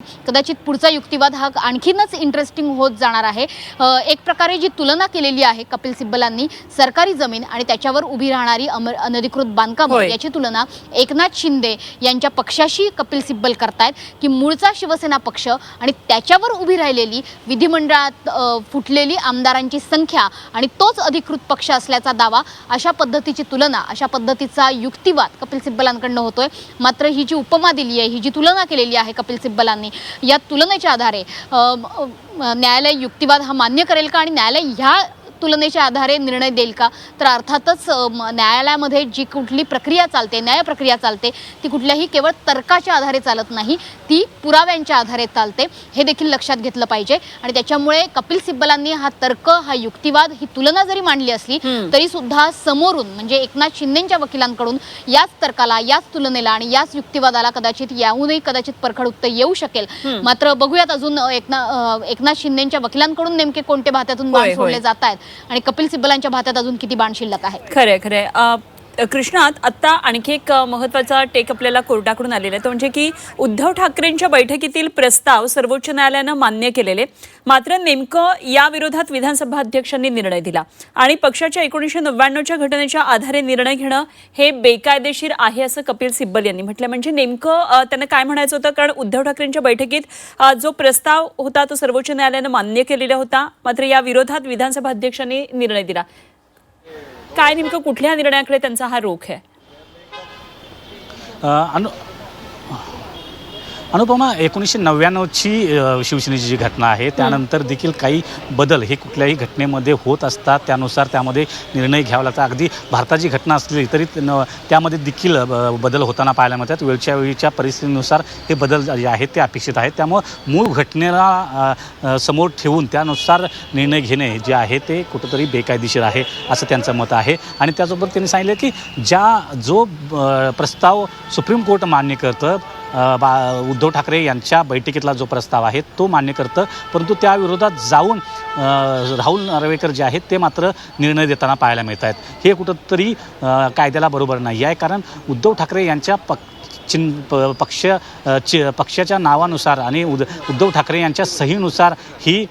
कदाचित पुढचा युक्तिवाद हा आणखीनच इंटरेस्टिंग होत जाणार आहे। एक प्रकारे जी तुलना केलेली आहे कपिल सिब्बलांनी सरकारी जमीन आणि त्याच्यावर उभी राहणारी अनधिकृत बांधकामं याची तुलना एकनाथ शिंदे यांच्या पक्षाशी कपिल सिब्बल करतायत की मूळचा शिवसेना पक्ष आणि त्याच्यावर उभी राहिलेली विधिमंडळात फुटलेली आमदारांची संख्या आणि तोच अधिकृत पक्ष असल्याचा दावा, अशा पद्धतीची तुलना, अशा पद्धतीचा युक्तिवाद कपिल सिब्बलांकडून होतोय। मात्र ही जी उपमा दिली आहे, ही जी तुलना केलेली आहे कपिल सिब्बलांनी, या तुलनेच्या आधारे न्यायालय युक्तिवाद हा मान्य करेल का आणि न्यायालय ह्या तुलनेच्या आधारे निर्णय देईल का? तर अर्थातच न्यायालयामध्ये जी कुठली प्रक्रिया चालते, न्याय प्रक्रिया चालते, ती कुठल्याही केवळ तर्काच्या आधारे चालत नाही, ती पुराव्यांच्या आधारे चालते, हे देखील लक्षात घेतलं पाहिजे। आणि त्याच्यामुळे कपिल सिब्बलांनी हा तर्क, हा युक्तिवाद, ही तुलना जरी मांडली असली तरी सुद्धा समोरून म्हणजे एकनाथ शिंदेंच्या वकिलांकडून याच तर्काला, याच तुलनेला आणि याच युक्तिवादाला कदाचित याहूनही परखड उत्तर येऊ शकेल। मात्र बघूयात अजून एकनाथ शिंदेंच्या वकिलांकडून नेमके कोणते भात्यातून बाण सोडले जात आहेत आणि कपिल सिब्बलांच्या भात्यात अजून किती बाण शिल्लक आहे। खरे कृष्णात, आता आणखी एक महत्त्वाचा टेक आपल्याला कोर्टाकडून आलेला आहे, तो म्हणजे की उद्धव ठाकरेंच्या बैठकीतील प्रस्ताव सर्वोच्च न्यायालयानं मान्य केलेले, मात्र नेमकं या विरोधात विधानसभा अध्यक्षांनी निर्णय दिला आणि पक्षाच्या 1999च्या घटनेच्या आधारे निर्णय घेणं हे बेकायदेशीर आहे असं कपिल सिब्बल यांनी म्हटलं। म्हणजे नेमकं त्यांना काय म्हणायचं होतं? कारण उद्धव ठाकरेंच्या बैठकीत जो प्रस्ताव होता तो सर्वोच्च न्यायालयानं मान्य केलेला होता, मात्र या विरोधात विधानसभा अध्यक्षांनी निर्णय दिला। काय नेमकं कुठल्या निर्णयाकडे त्यांचा हा रोख आहे? अनुपमा, 1999ची शिवसेनेची जी घटना आहे त्यानंतर देखील काही बदल हे कुठल्याही घटनेमध्ये होत असतात, त्यानुसार त्यामध्ये निर्णय घ्यावा लागतात। अगदी भारताची घटना असली तरी त्यामध्ये देखील बदल होताना पाहायला मिळतात। वेळच्या वेळीच्या परिस्थितीनुसार हे बदल जे आहेत ते अपेक्षित आहेत, त्यामुळे मूळ घटनेला समोर ठेवून त्यानुसार निर्णय घेणे जे आहे ते कुठंतरी बेकायदेशीर आहे असं त्यांचं मत आहे। आणि त्याचबरोबर त्यांनी सांगितलं की जो प्रस्ताव सुप्रीम कोर्ट मान्य करतं, उद्धव ठाकरे यांच्या बैठकीतला जो प्रस्ताव आहे तो मान्य करतं, परंतु त्या विरोधात जाऊन राहुल नार्वेकर जे आहेत ते मात्र निर्णय देताना पाहायला मिळत आहेत। हे कुठंतरी कायद्याला बरोबर नाही आहे, कारण उद्धव ठाकरे यांच्या पक्षाच्या नावानुसार आणि उद्धव ठाकरे यांच्या सहीनुसार ही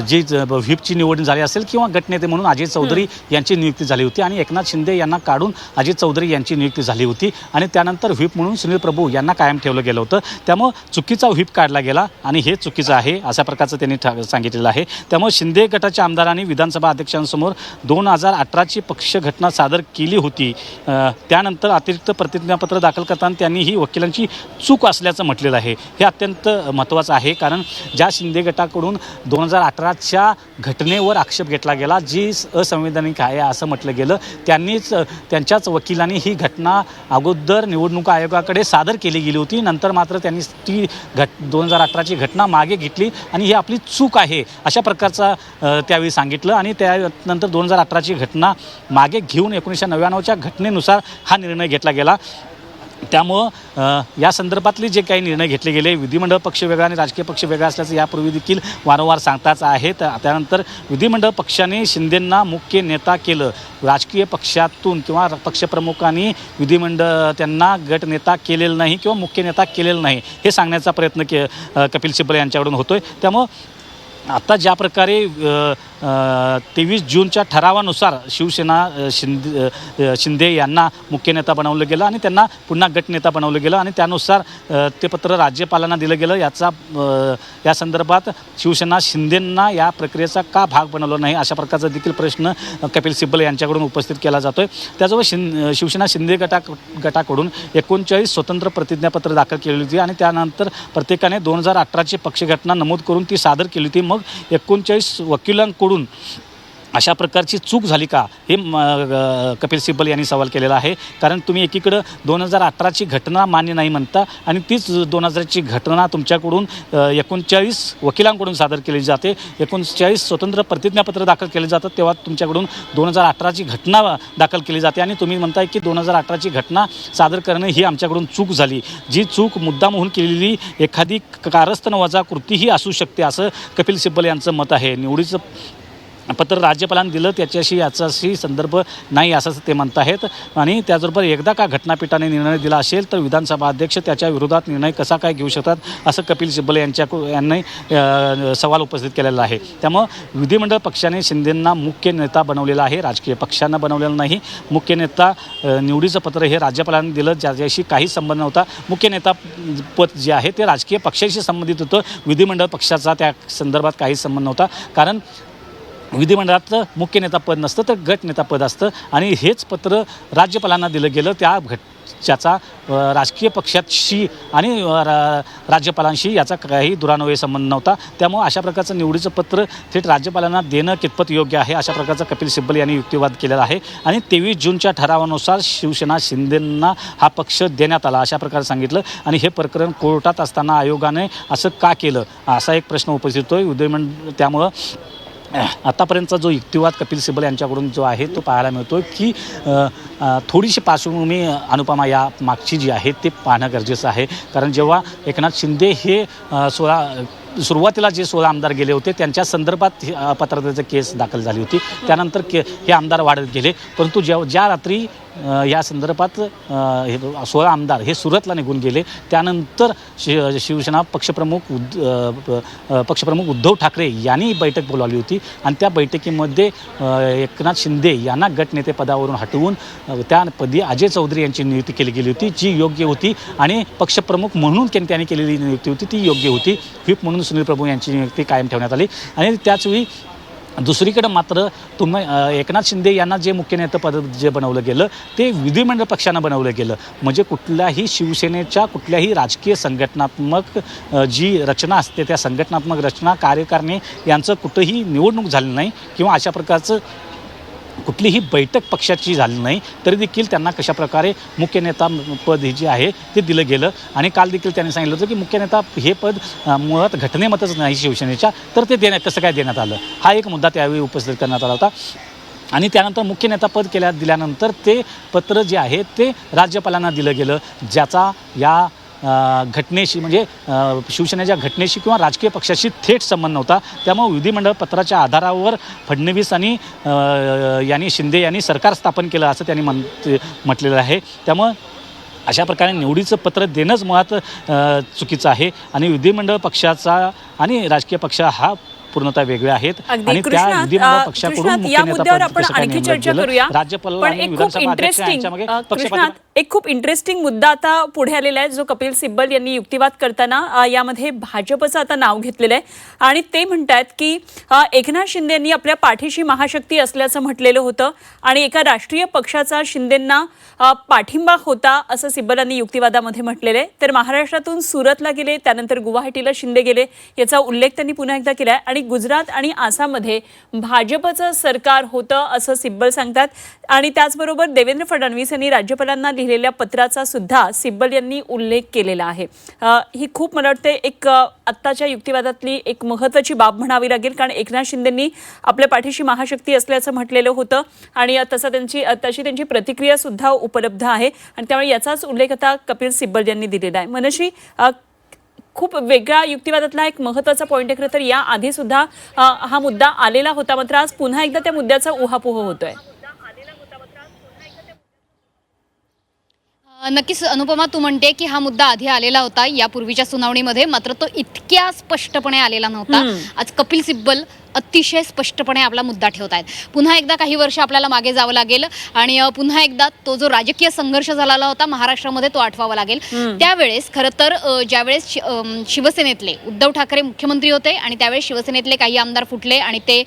जी व्हीपची निवड झाली असेल किंवा गटनेते म्हणून अजय चौधरी यांची नियुक्ती झाली होती आणि एकनाथ शिंदे यांना काढून अजय चौधरी यांची नियुक्ती झाली होती आणि त्यानंतर व्हीप म्हणून सुनील प्रभू यांना कायम ठेवलं गेलं होतं। त्यामुळे चुकीचा व्हीप काढला गेला आणि हे चुकीचं आहे अशा प्रकारचं त्यांनी सांगितलेलं आहे। त्यामुळे शिंदे गटाच्या आमदारांनी विधानसभा अध्यक्षांसमोर 2018ची पक्ष घटना सादर केली होती। त्यानंतर अतिरिक्त प्रतिज्ञापत्र दाखल करताना त्यांनी ही वकिलांची चूक असल्याचं म्हटलेलं आहे। हे अत्यंत महत्त्वाचं आहे, कारण ज्या शिंदे गटाकडून 2018च्या घटनेवर आक्षेप घेतला गेला, जी असंवैधानिक आहे असं म्हटलं गेलं, त्यांच्याच वकिलांनी ही घटना अगोदर निवडणूक आयोगाकडे सादर केली गेली होती। नंतर मात्र त्यांनी ती 2018ची घटना मागे घेतली आणि ही आपली चूक आहे अशा प्रकारचा त्यावेळी सांगितलं आणि त्यानंतर 2018ची घटना मागे घेऊन 1999च्या घटनेनुसार हा निर्णय घेतला गेला। त्यामुळं या संदर्भातले जे काही निर्णय घेतले गेले, विधिमंडळ पक्ष वेगळा आणि राजकीय पक्ष वेगळा असल्याचं यापूर्वी देखील वारंवार सांगताच आहेत। त्यानंतर विधिमंडळ पक्षाने शिंदेंना मुख्य नेता केलं, राजकीय पक्षातून किंवा पक्षप्रमुखांनी त्यांना गट नेता केलेलं नाही किंवा मुख्य नेता केलेलं नाही हे सांगण्याचा प्रयत्न कपिल सिब्बल यांच्याकडून होतोय। त्यामुळं आता ज्या प्रकारे 23 जूनच्या ठरावानुसार शिवसेना शिंदे यांना मुख्य नेता बनवलं गेलं आणि त्यांना पुन्हा गटनेता बनवलं गेलं आणि त्यानुसार ते पत्र राज्यपालांना दिलं गेलं। या संदर्भात शिवसेना शिंदेंना या प्रक्रियेचा का भाग बनवला नाही अशा प्रकारचा देखील प्रश्न कपिल सिब्बल यांच्याकडून उपस्थित केला जातो आहे। त्याचबरोबर शिवसेना शिंदे गटाकडून 39 स्वतंत्र प्रतिज्ञापत्र दाखल केली होती आणि त्यानंतर प्रत्येकाने 2018ची पक्षघटना नमूद करून ती सादर केली होती। मग 39 वकिलांकडून अशा प्रकारची चूक झाली का, हे कपिल सिब्बल यांनी सवाल केलेला आहे। कारण तुम्ही एकीकडं 2018ची घटना मान्य नाही म्हणता आणि तीच 2000ची घटना तुमच्याकडून 39 वकिलांकडून सादर केली जाते, 39 स्वतंत्र प्रतिज्ञापत्र दाखल केले जातात, तेव्हा तुमच्याकडून 2018ची घटना दाखल केली जाते आणि तुम्ही म्हणताय की 2018ची घटना सादर करणं ही आमच्याकडून चूक झाली। जी चूक मुद्दाम होऊन केलेली एखादी कारस्थान वजा कृतीही असू शकते असं कपिल सिब्बल यांचं मत आहे। पत्र राज्यपालांनी दिलं याचाशी संदर्भ नाही असं ते म्हणत आहेत. आणि त्याचबरोबर एकदा का घटनापीठाने निर्णय दिला असेल तर विधानसभा अध्यक्ष त्याच्या विरोधात निर्णय कसा काय घेऊ शकतात असं कपिल सिब्बल यांनी सवाल उपस्थित केलेला आहे. त्यामुळं विधिमंडळ पक्षाने शिंदेंना मुख्य नेता बनवलेला आहे, राजकीय पक्षानं बनवलेलं नाही. मुख्य नेता निवडीचं पत्र हे राज्यपालांनी दिलं, ज्याच्याशी काही संबंध नव्हता. मुख्य नेता पद जे आहे ते राजकीय पक्षाशी संबंधित होतं, विधिमंडळ पक्षाचा त्या संदर्भात काही संबंध नव्हता. कारण विधिमंडळात मुख्य नेता पद नसतं तर गट नेता पद असतं आणि हेच पत्र राज्यपालांना दिलं गेलं. ज्याचा राजकीय पक्षाशी आणि राज्यपालांशी याचा काही दुरान्वयी संबंध नव्हता. त्यामुळे अशा प्रकारचं निवडीचं पत्र थेट राज्यपालांना देणं कितपत योग्य आहे अशा प्रकारचा कपिल सिब्बल यांनी युक्तिवाद केलेला आहे. आणि 23 जूनच्या ठरावानुसार शिवसेना शिंदेंना हा पक्ष देण्यात आला अशा प्रकारे सांगितलं. आणि हे प्रकरण कोर्टात असताना आयोगाने असं का केलं असा एक प्रश्न उपस्थित होतोय विधिमंडळ. त्यामुळं आतापर्यंतचा जो युक्तिवाद कपिल सिब्बल यांच्याकडून जो आहे तो पाहायला मिळतो की थोडीशी पार्श्वभूमी अनुपमा या मागची जी आहे ते पाहणं गरजेचं आहे. कारण जेव्हा एकनाथ शिंदे हे सुरुवातीला जे 16 आमदार गेले होते त्यांच्या संदर्भात पत्रकाराचं केस दाखल झाली होती. त्यानंतर हे आमदार वाढत गेले, परंतु ज्या रात्री या संदर्भात 16 आमदार हे सुरतला निघून गेले त्यानंतर शिवसेना पक्षप्रमुख उद्धव ठाकरे यांनी बैठक बोलावली होती. आणि त्या बैठकीमध्ये एकनाथ शिंदे यांना गटनेतेपदावरून हटवून त्यापदी अजय चौधरी यांची नियुक्ती केली गेली होती, जी योग्य होती. आणि पक्षप्रमुख म्हणून त्यांनी केलेली नियुक्ती होती ती योग्य होती. व्हीप म्हणून सुनील प्रभू यांची नियुक्ती कायम ठेवण्यात आली. आणि त्याचवेळी दुसरीकडे मात्र एकनाथ शिंदे यांना जे मुख्य नेतेपद जे बनवलं गेलं ते विधिमंडळ पक्षानं बनवलं गेलं. म्हणजे कुठल्याही शिवसेनेच्या कुठल्याही राजकीय संघटनात्मक जी रचना असते त्या संघटनात्मक रचना कार्यकारिणी यांचं कुठंही निवडणूक झाली नाही किंवा अशा प्रकारचं कुठलीही बैठक पक्षाची झाली नाही, तरी देखील त्यांना कशाप्रकारे मुख्य नेता पद हे जे आहे ते दिलं गेलं. आणि काल देखील त्यांनी सांगितलं होतं की मुख्य नेता हे पद मुळात घटनेमतच नाही शिवसेनेच्या, तर ते कसं काय देण्यात आलं हा एक मुद्दा त्यावेळी उपस्थित करण्यात आला होता. आणि त्यानंतर मुख्य नेता पद दिल्यानंतर ते पत्र जे आहे ते राज्यपालांना दिलं गेलं, ज्याचा या घटनेशी म्हणजे शिवसेनेच्या घटनेशी किंवा राजकीय पक्षाशी थेट संबंध नव्हता. त्यामुळे विधिमंडळ पत्राच्या आधारावर फडणवीस आणि शिंदे यांनी सरकार स्थापन केलं असं त्यांनी म्हटलेलं आहे. त्यामुळं अशा प्रकारे निवडीचं पत्र देणंच मुळात चुकीचं आहे. आणि विधिमंडळ पक्षाचा आणि राजकीय पक्ष हा पूर्णतः वेगळे आहेत. आणि त्या विधिमंडळ पक्षाकडून या मुद्द्यावर आपण आणखी चर्चा करूया. पण एक खूप इंटरेस्टिंग मुद्दा आता पुढे आलेला आहे जो कपिल सिब्बल यांनी युक्तिवाद करताना यामध्ये भाजपचं आता नाव घेतलेलं आहे. आणि ते म्हणतात की एकनाथ शिंदे यांनी आपल्या पाठीशी महाशक्ती असल्याचं म्हटलेलं होतं आणि एका राष्ट्रीय पक्षाचा शिंदेंना पाठिंबा होता असं सिब्बल यांनी युक्तिवादामध्ये म्हटलेलं आहे. तर महाराष्ट्रातून सुरतला गेले, त्यानंतर गुवाहाटीला शिंदे गेले याचा उल्लेख त्यांनी पुन्हा एकदा केला आहे. आणि गुजरात आणि आसाममध्ये भाजपचं सरकार होतं असं सिब्बल सांगतात. आणि त्याचबरोबर देवेंद्र फडणवीस यांनी राज्यपालांना लिहिलेल्या पत्राचा सुद्धा सिब्बल यांनी उल्लेख केलेला आहे. ही खूप मला वाटते एक आत्ताच्या युक्तिवादातली एक महत्त्वाची बाब म्हणावी लागेल. कारण एकनाथ शिंदेंनी आपल्या पाठीशी महाशक्ती असल्याचं म्हटलेलं होतं आणि तशी त्यांची प्रतिक्रिया सुद्धा उपलब्ध आहे. आणि त्यामुळे याचाच उल्लेख आता कपिल सिब्बल यांनी दिलेला आहे. मनश्री, खूप वेगळा युक्तिवादातला एक महत्त्वाचा पॉईंट आहे. खरं तर या आधी सुद्धा हा मुद्दा आलेला होता, मात्र आज पुन्हा एकदा त्या मुद्द्याचा उहापोह होतोय. नक्कीच अनुपमा, तू म्हणते की हा मुद्दा आधी आलेला होता यापूर्वीच्या सुनावणीमध्ये, मात्र तो इतक्या स्पष्टपणे आलेला नव्हता. आज कपिल सिब्बल अतिशय स्पष्टपणे आपला मुद्दा ठेवत आहेत. पुन्हा एकदा काही वर्ष आपल्याला मागे जावं लागेल आणि पुन्हा एकदा तो जो राजकीय संघर्ष झालेला होता महाराष्ट्रामध्ये तो आठवावा लागेल. त्यावेळेस खरं तर ज्यावेळेस शिवसेनेतले उद्धव ठाकरे मुख्यमंत्री होते आणि त्यावेळेस शिवसेनेतले काही आमदार फुटले आणि ते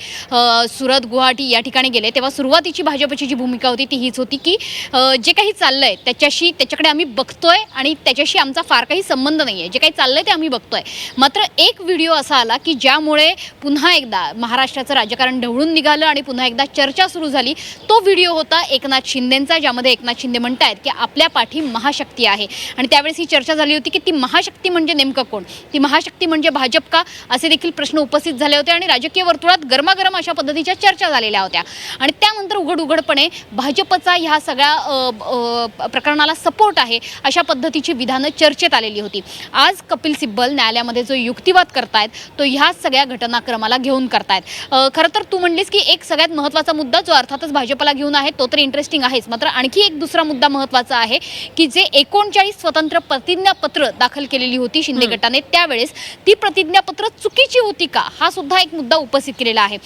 सुरत, गुवाहाटी या ठिकाणी गेले, तेव्हा सुरुवातीची भाजपची जी भूमिका होती ती हीच होती की जे काही चाललंय त्याच्याकडे आम्ही बघतोय आणि त्याच्याशी आमचा फार काही संबंध नाही आहे, जे काही चाललंय ते आम्ही बघतोय. मात्र एक व्हिडिओ असा आला की ज्यामुळे पुन्हा एकदा महाराष्ट्राचं राजकारण ढवळून निघालं आणि पुन्हा एकदा चर्चा सुरू झाली. तो व्हिडिओ होता एकनाथ शिंदेंचा, ज्यामध्ये एकनाथ शिंदे म्हणतायत की आपल्या पाठी महाशक्ती आहे. आणि त्यावेळेस ही चर्चा झाली होती की ती महाशक्ती म्हणजे नेमकं कोण, ती महाशक्ती म्हणजे भाजप का, असे देखील प्रश्न उपस्थित झाले होते. आणि राजकीय वर्तुळात गरमागरम अशा पद्धतीच्या चर्चा झालेल्या होत्या. आणि त्यानंतर उघडपणे भाजपचा ह्या सगळ्या प्रकरणाला सपोर्ट आहे अशा पद्धतीची विधानं चर्चेत आलेली होती. आज कपिल सिब्बल न्यायालयामध्ये जो युक्तिवाद करतायत तो ह्या सगळ्या घटनाक्रमाला घेऊन करतायत. करतायत. खरं तर तू म्हणलीस की एक सगळ्यात महत्त्वाचा मुद्दा जो अर्थातच भाजपला घेऊन आहे तो तर इंटरेस्टिंग आहेच, मात्र आणखी एक दुसरा मुद्दा महत्त्वाचा आहे की जे 39 स्वतंत्र प्रतिज्ञापत्र दाखल केलेली होती शिंदे गटाने, त्यावेळेस ती प्रतिज्ञापत्र चुकीची होती का, हा सुद्धा एक मुद्दा उपस्थित केलेला आहे.